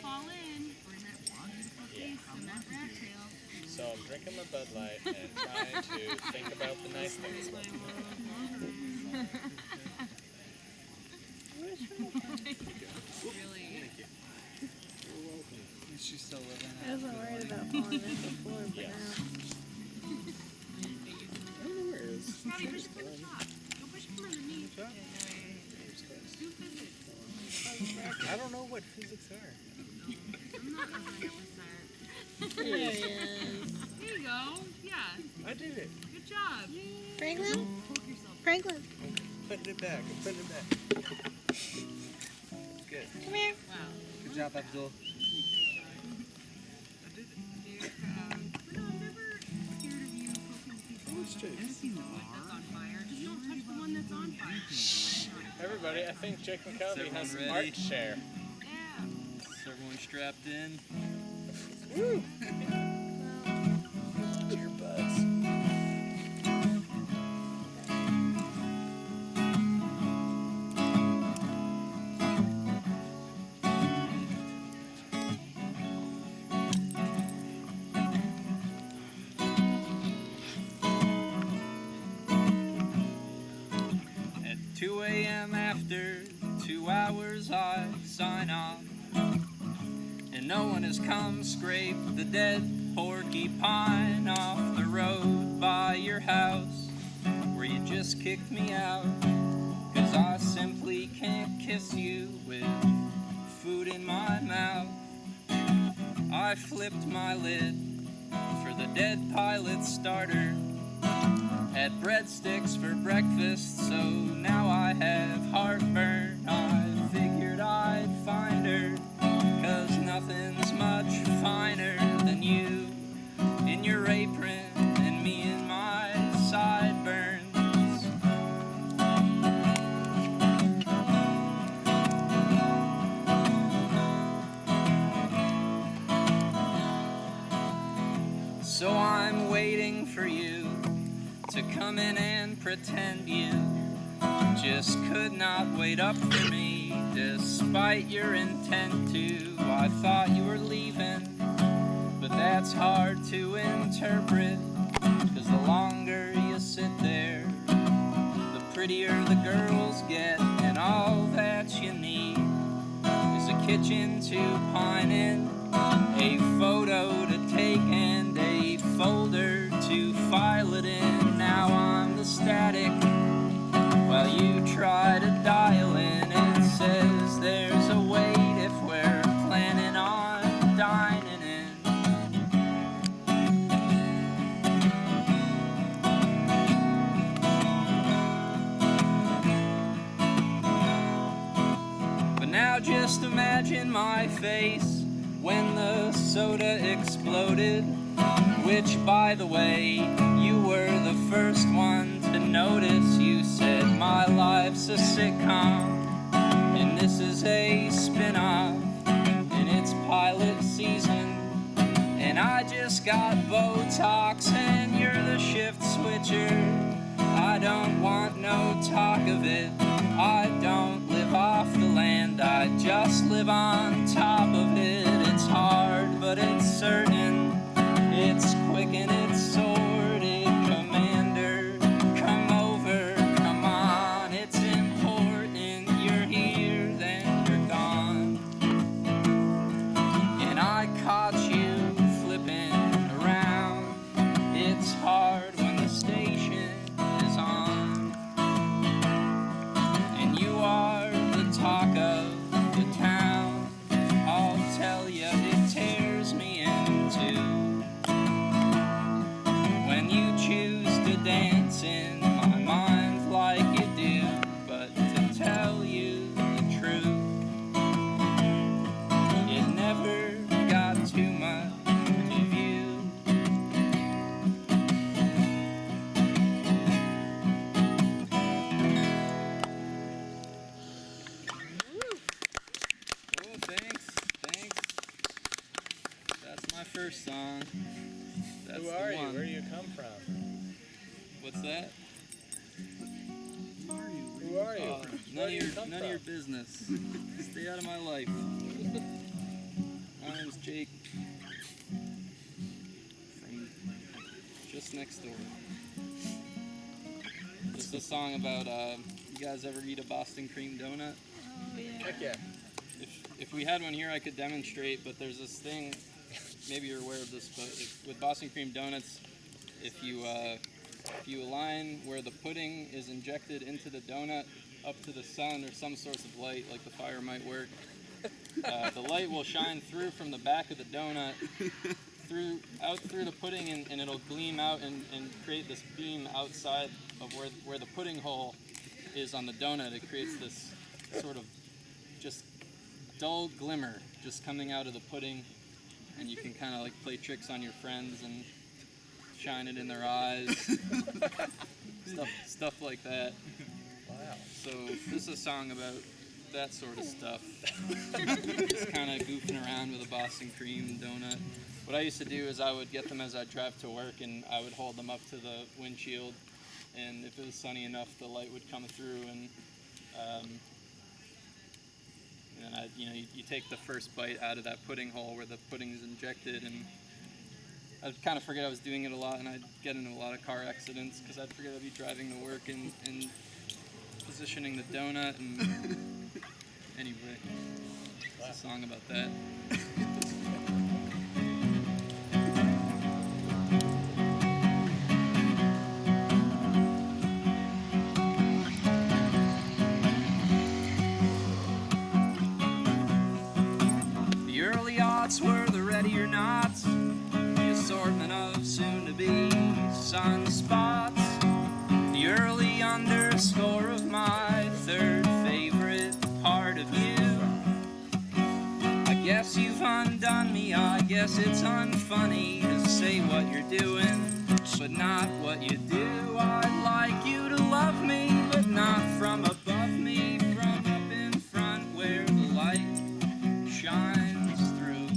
fall in. We're that beautiful face and that rat tail. So I'm drinking my Bud Light and trying to think about the nice things. Really. Thank you. You're welcome. She's still living. I wasn't worried about falling in before, but Yeah. now. I don't know where it is. Scotty, push it from the top. Go push it from underneath. Do physics. I don't know what physics are. I'm not 100%. There he is. Here you go. Yeah. I did it. Good job. Franklin? Poke yourself. Franklin, Putting it back. I'm putting it back. Good. come here. Wow. Good job, Abdul. Dude, I'm never scared of you poking people. Who's Jake? That's on fire. Just don't touch the one that's on fire. Everybody, I think Jake Mckelvie has some Everyone ready? art share. Yeah. Is everyone strapped in? Woo! Earbuds. At 2 a.m. after 2 hours I sign off, and no one has come scrape the dead porcupine off the road by your house, where you just kicked me out, 'cause I simply can't kiss you with food in my mouth. I flipped my lid for the dead pilot starter, had breadsticks for breakfast, so now I have heartburn. I figured I'd find her, 'cause nothing's much finer than you in your apron and me in my sideburns. So I'm waiting for you to come in and pretend you just could not wait up for me, despite your intent to. I thought you were leaving, but that's hard to interpret, 'cause the longer you sit there, the prettier the girls get, and all that you need is a kitchen to pine in, a photo to take, and a folder to file it in. Now I'm the static while you try to dial in. It says there's a wait if we're planning on dining in. But now just imagine my face when the soda exploded, which, by the way, you were the first one to notice. You said my life's a sitcom, and this is a spin-off, and it's pilot season, and I just got Botox, and you're the shift switcher. I don't want no talk of it. I don't live off the land, I just live on top of it. It's hard, but it's certain. It's quick and it's sorted. Commander, come over, come on. It's important. You're here, then you're gone. And I caught you flipping around. It's hard when the station is on, and you are the talk of the town. I'll tell you, it tears me in two when you choose to dance in my mind like you do. But to tell you the truth, it never got too much of you. Oh, thanks. That's my first song. That's Who the are you? one. Where do you come from? What's that? Who are you? None Where of do you come your from? business. Stay out of my life. My name's Jake. From just next door. This is a song about, you guys ever eat a Boston cream donut? Oh, yeah. Heck yeah. If we had one here, I could demonstrate, but there's this thing, maybe you're aware of this, but with Boston cream donuts, if you align where the pudding is injected into the donut up to the sun or some source of light, like the fire might work, the light will shine through from the back of the donut out through the pudding, and it'll gleam out and create this beam outside of where the pudding hole is on the donut. It creates this sort of just dull glimmer just coming out of the pudding, and you can kind of like play tricks on your friends and shine it in their eyes, stuff like that. Wow. So this is a song about that sort of stuff. Just kind of goofing around with a Boston cream donut. What I used to do is I would get them as I drive to work, and I would hold them up to the windshield, and if it was sunny enough, the light would come through, and then you take the first bite out of that pudding hole where the pudding is injected, and I'd kind of forget I was doing it a lot, and I'd get into a lot of car accidents because I'd forget I'd be driving to work and positioning the donut, and anyway, it's a song about that. The early aughts were the ready or nots, the assortment of soon-to-be sunspots, the early underscore of my third favorite part of you. I guess you've undone me, I guess it's unfunny to say what you're doing, but not what you do. I'd like you to love me, but not from above me, from up in front where the light shines through.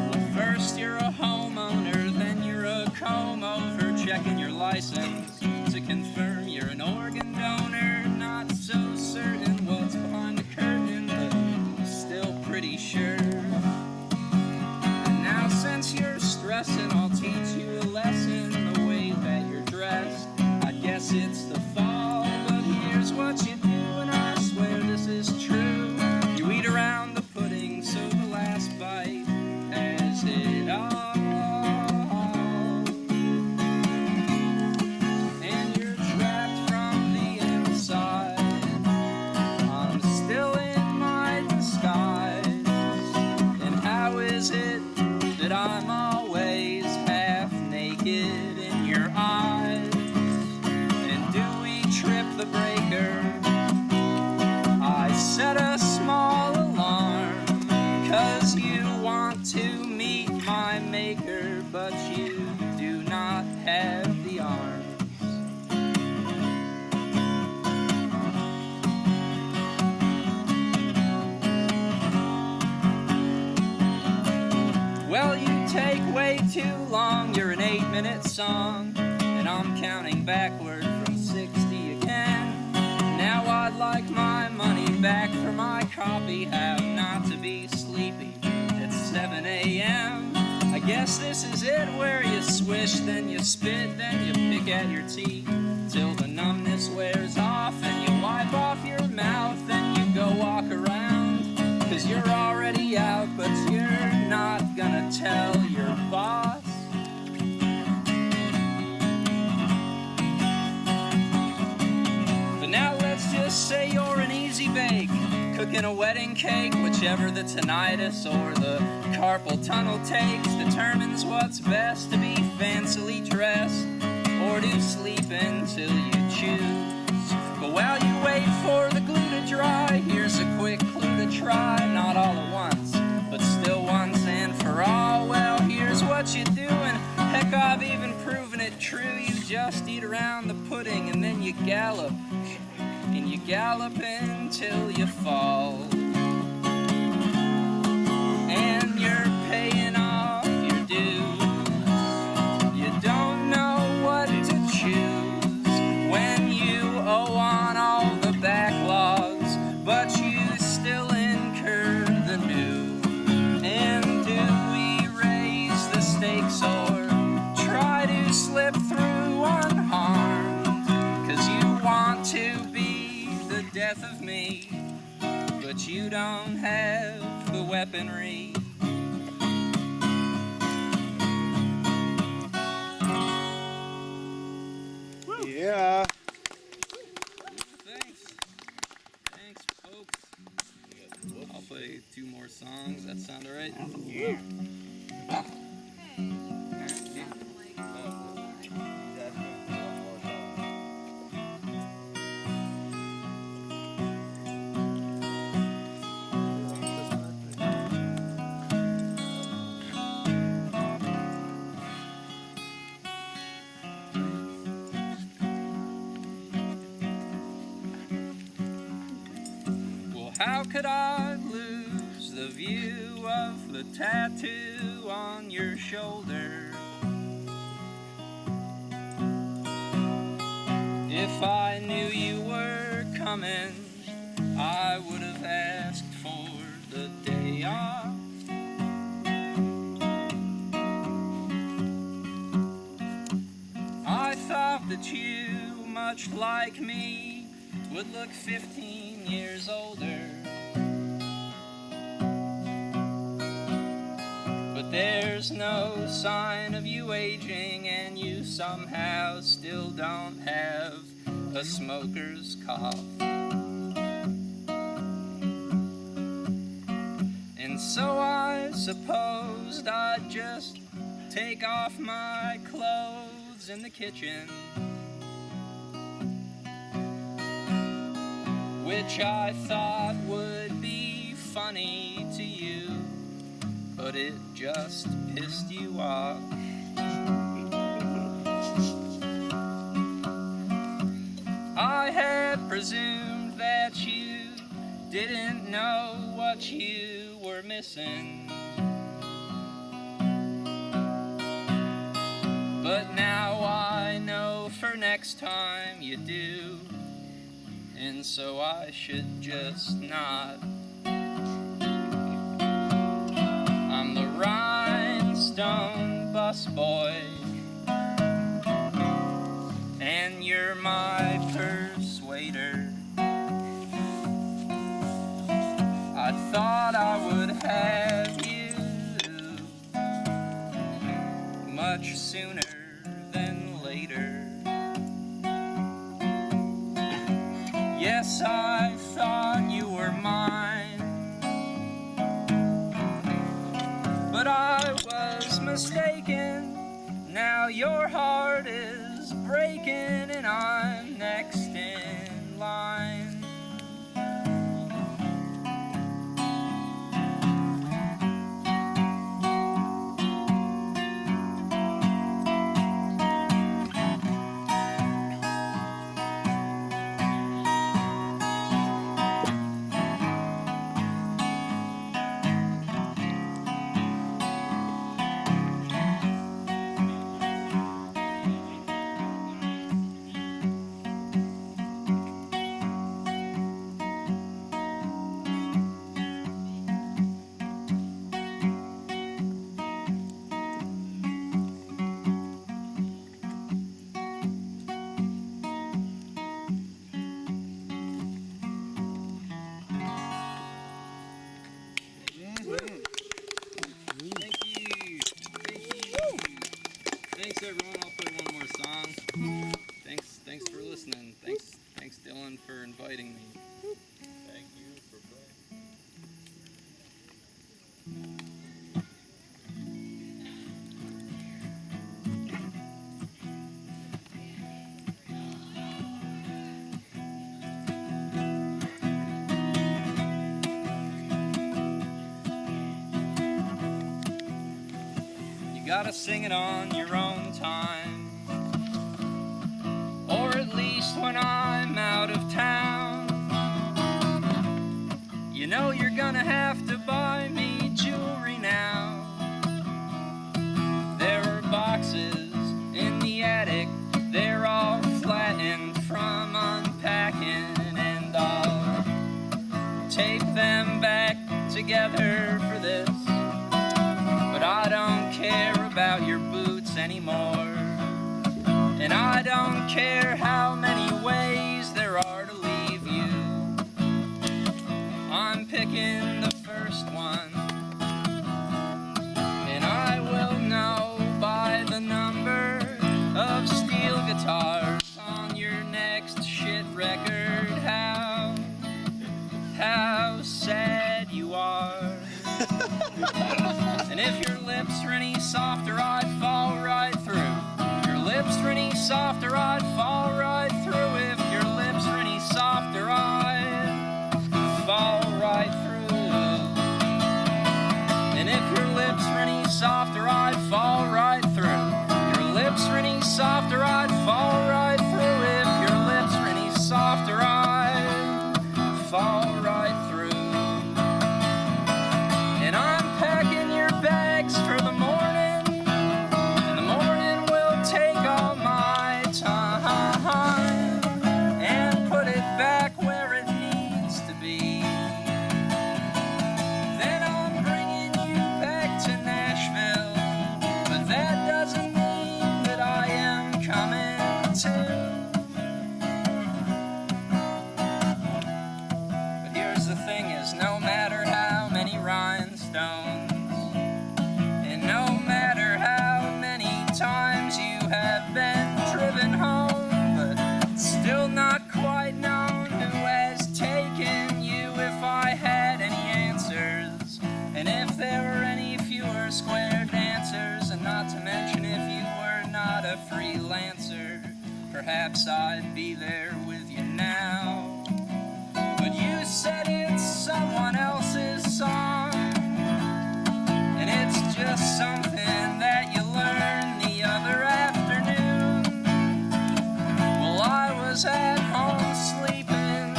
Well, first you're a homeowner, then you're a comb-over, checking your license to confirm you're an organ donor. Not so certain what's behind the curtain, but still pretty sure. And now since you're stressing, I'll teach you a lesson, the way that you're dressed. I guess it's the fall, but here's what you do, and I swear this is true. You eat around the pudding, so the last bite has it all. And you're trapped from the inside. I'm still in my disguise. And how is it that I'm always half naked in your eyes? And do we trip the breaker? I set a small alarm, 'cause you want to meet my maker, but you do not have the arms. Well, you take way too long, you're an 8-minute song, and I'm counting backward from 60 again. Now I'd like my money back for my copy, have not to be sleepy at 7 a.m. I guess this is it, where you swish, then you spit, then you pick at your teeth, till the numbness wears off, and you wipe off your mouth, then you go walk around, 'cause you're already out, but you're not gonna tell your boss. But now let's just say you're an easy bake, cooking a wedding cake, whichever the tinnitus or the carpal tunnel takes, determines what's best, to be fancily dressed or to sleep until you choose. But while you wait for the glue to dry, here's a quick clue to try, not all at once, but still once and for all. Well, here's what you do, and heck, I've even proven it true. You just eat around the pudding, and then you gallop, and you gallop until you fall. And you're paying off your dues. You don't know what to choose when you owe on all the back you slip through unharmed, 'cause you want to be the death of me, but you don't have the weaponry. Yeah. Thanks, folks. I'll play 2 more songs. That sound alright? Hey. Well, how could I lose the view of the tattoo on your shoulder? If I knew you were coming, I would have asked for the day off. I thought that you, much like me, would look 15 years older. But there's no sign of you aging, and you somehow still don't have a smoker's cough. And so I supposed I'd just take off my clothes in the kitchen, which I thought would be funny to you, but it just pissed you off. I had presumed that you didn't know what you were missing, but now I know for next time you do, and so I should just not. I'm the rhinestone busboy, and you're my persuader. I thought I would have you much sooner than later. Yes, I thought you were mine, but I was mistaken. Now your heart is breaking, and I'm next in line. Thanks everyone. I'll play one more song. Thanks for listening. Thanks Dylan for inviting me. Thank you for playing. You gotta sing it on your own time, or at least when I'm out of town. You know you're gonna have to buy me jewelry now. There are boxes in the attic, they're all flattened from unpacking, and I'll tape them back together for this. But I don't care about your boots anymore. And I don't care how many ways there are to leave you. I'm picking the first one. And I will know by the number of steel guitars on your next shit record how sad you are. And if your lips were any softer, I'd fall right through. Your lips were any softer, I'd fall right through. If your lips were any softer, I'd fall right through. And if your lips were any softer, I'd fall right through. Your lips were any softer, I'd fall right through. If your lips were any softer, I'd fall right through. And I'm packing your bags for the morning, and the morning will take all my time and put it back where it needs to be. Then I'm bringing you back to Nashville, but that doesn't mean that I am coming too. But here's the thing is, no matter how many rhinestones, and no matter how many times you have been driven home, but still not quite known who has taken you, if I had any answers, and if there were any fewer square dancers, and not to mention if you were not a freelancer, perhaps I'd be there with you now. But you said it's someone else's song, and it's just something that you learned the other afternoon. Well, I was at home sleeping,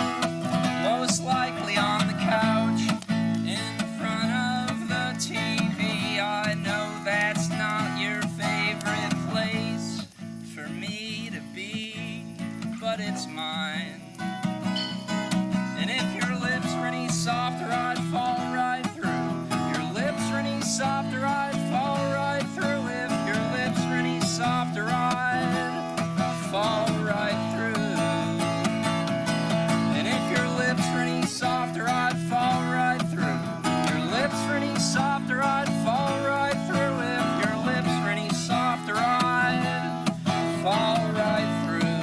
most likely on the couch, in front of the TV. I know that's not your favorite place for me to be, but it's mine. And if your lips were any softer, I'd fall right through. Your lips were any softer, I'd fall right through. If your lips were any softer, I'd fall right through. And if your lips were any softer, I'd fall right through. Your lips were any softer, I'd fall right through. If your lips were any softer, I'd fall right through.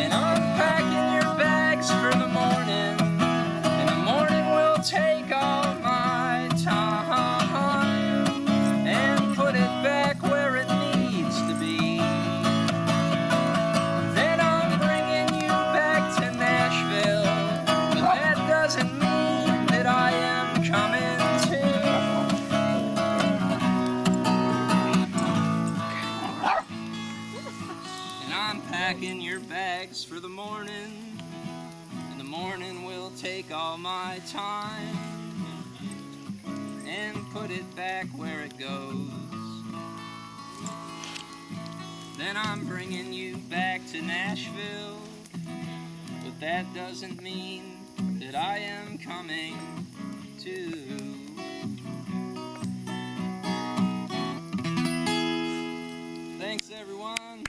And I'm packing your bags for the morning, and the morning will take all my time and put it back where it needs to be. Then I'm bringing you back to Nashville, but that doesn't mean that I am coming too. And I'm packing your bags for the morning, and the morning will take all my time and put it back where it goes. Then I'm bringing you back to Nashville, but that doesn't mean that I am coming too. Thanks, everyone.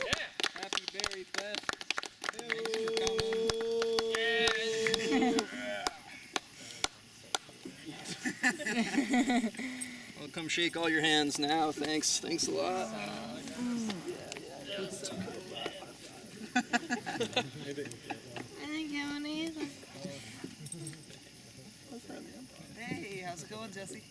Yeah. Happy Berry Fest. Thanks for coming. Well, come shake all your hands now. Thanks. Thanks a lot. I think I'm either. Hey, how's it going, Jesse?